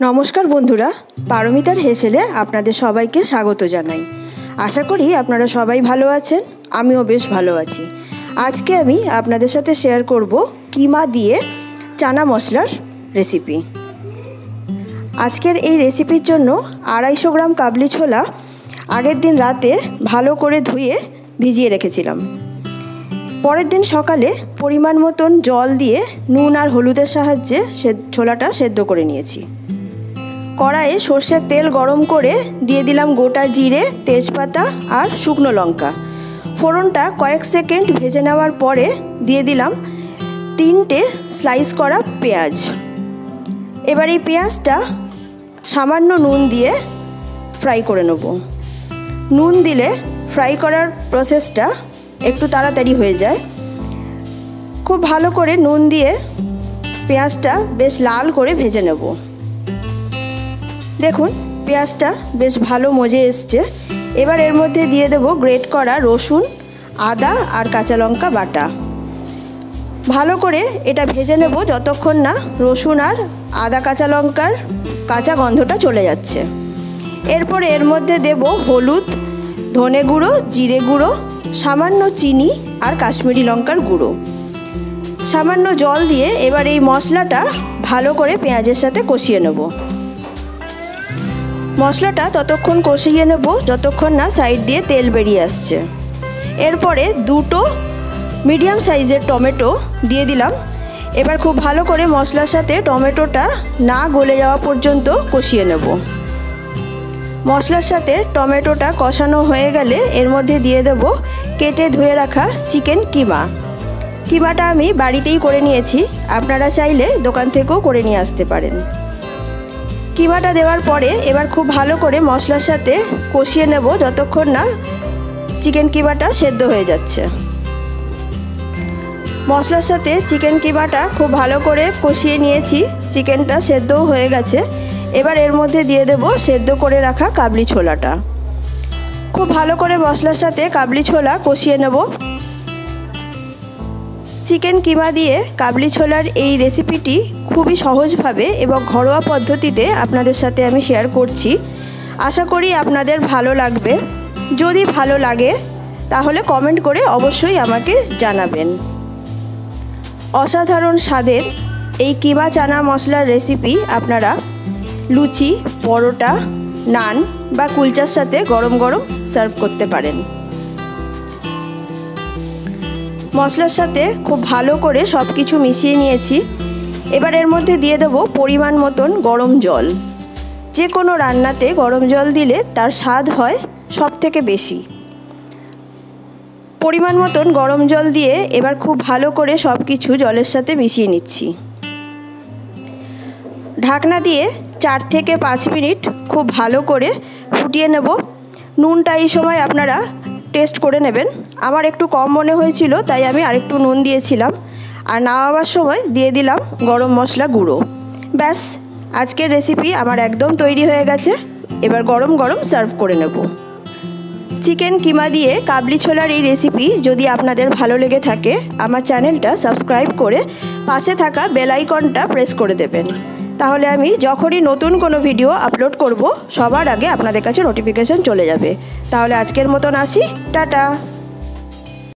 नमस्कार बंधुरा पारमितार हेसेले आपनादेर सबाइके स्वागत जानाई। आशा करी आपनारा सबाई भालो आछेन, आमिओ बेश भालो आछि। आजके आमी आपनादेर साथे शेयर करब कीमा दिए चाना मशलार रेसिपि। आजकेर एई रेसिपिर जोन्नो 250 ग्राम काबली छोला आगेर दिन राते भालो करे धुए भिजिए रेखेछिलाम। परेर दिन सकाले परिमाण मतन जल दिए नुन और हलुदेर साहाज्ये छोलाटा सेদ্ধ करे नियेछि। कड़ाइए सर्षेर तेल गरम करे दिए दिलाम गोटा जिरे, तेजपाता और शुकनो लंका। फोड़नटा कयेक सेकेंड भेजे नेওয়ার परे दिए दिलाम 3টে स्लाइस करा पेঁয়াজ। एबार এই পেঁয়াজটা सामान्य नुन दिए फ्राई करे नेब। नुन दिले फ्राई करार प्रसेसटा एकटू ताड़ाताड़ी हो जाए। खूब भालो करे नुन दिए पेঁয়াজটা बेश लाल करे भेजे नेब। देखुन पेঁয়াজটা बेश भालो मजे एसेছে। एबार एर मध्य दिए देव ग्रेट करा रसुन, आदा और काँचा लंका बाटा। भालो करे एटा भेजे नेब যতক্ষণ ना रसुन और आदा काँचा लंकार काँचा गन्धटा चले जाच्छे। एरपर एर मध्य देव हलुद, धने गुঁড়ো, जिरे गुঁড়ো, सामान्य चीनी और काश्मीरी लंकार गुঁড়ো। सामान्य जल दिए एबार এই मशलाटा भालो करे पेঁয়াজের साथे कषिয়ে नेब। मशलाटा ततक्षण कषिए नेब যতক্ষণ ना साइड दिए तेल बेरिये आसছে। एरपरे दुटो मीडियम साइजेर टमेटो दिए दिलाम। एबार खूब भालो करे मशलार साथे टमेटोटा ना गले जाওয়া पर्यन्त कषिए नेब। मशलार साथे टमेटोटा कषानो हये गेले एर मध्य दिए देब केटे धुए राखा चिकेन किमा। किमाटा आमी बाड़ीतेई करे निয়েছি, आपनारा चाइले दोकान থেকেও করে নিয়ে আসতে পারেন। কিমাটা দেওয়ার পরে এবার খুব ভালো করে মশলার সাথে কষিয়ে নেব যতক্ষণ না চিকেন কিমাটা সেদ্ধ হয়ে যাচ্ছে। মশলার সাথে চিকেন কিমাটা খুব ভালো করে কষিয়ে নিয়েছি, চিকেনটা সেদ্ধও হয়ে গেছে। এবার এর মধ্যে দিয়ে দেব সেদ্ধ করে রাখা কাবলি ছোলাটা। খুব ভালো করে মশলার সাথে কাবলি ছোলা কষিয়ে নেব। চিকেন কিমা দিয়ে কাবলি ছোলার এই রেসিপিটি খুবই সহজভাবে এবং ঘরোয়া পদ্ধতিতে আপনাদের সাথে আমি শেয়ার করছি। আশা করি আপনাদের ভালো লাগবে। যদি ভালো লাগে তাহলে কমেন্ট করে অবশ্যই আমাকে জানাবেন। অসাধারণ স্বাদের এই কিমা চানা মশলার রেসিপি আপনারা লুচি, পরোটা, নান বা কুলচার সাথে গরম গরম সার্ভ করতে পারেন। মশলার সাথে খুব ভালো করে সব কিছু মিশিয়ে নিয়েছি। এবার এর মধ্যে দিয়ে দেব পরিমাণ মতন গরম জল। যে কোনো রান্নাতে গরম জল দিলে তার স্বাদ হয় সবথেকে বেশি। পরিমাণ মতন গরম জল দিয়ে এবার খুব ভালো করে সব কিছু জলের সাথে মিশিয়ে নিচ্ছি। ঢাকনা দিয়ে 4 থেকে 5 মিনিট খুব ভালো করে ফুটিয়ে নেব। নুনটা এই সময় আপনারা টেস্ট করে নেবেন। আমার একটু কম মনে হয়েছিল তাই আমি আরেকটু নুন দিয়েছিলাম। আর নামাবার সময় দিয়ে দিলাম গরম মশলা গুঁড়ো। ব্যাস, আজকের রেসিপি আমার একদম তৈরি হয়ে গেছে। এবার গরম গরম সার্ভ করে নেব। চিকেন কিমা দিয়ে কাবলি ছোলার এই রেসিপি যদি আপনাদের ভালো লেগে থাকে আমার চ্যানেলটা সাবস্ক্রাইব করে পাশে থাকা বেল আইকনটা প্রেস করে দেবেন। তাহলে আমি যখনই নতুন কোনো ভিডিও আপলোড করব সবার আগে আপনাদের কাছে নোটিফিকেশন চলে যাবে। তাহলে আজকের মতন আসি, টাটা।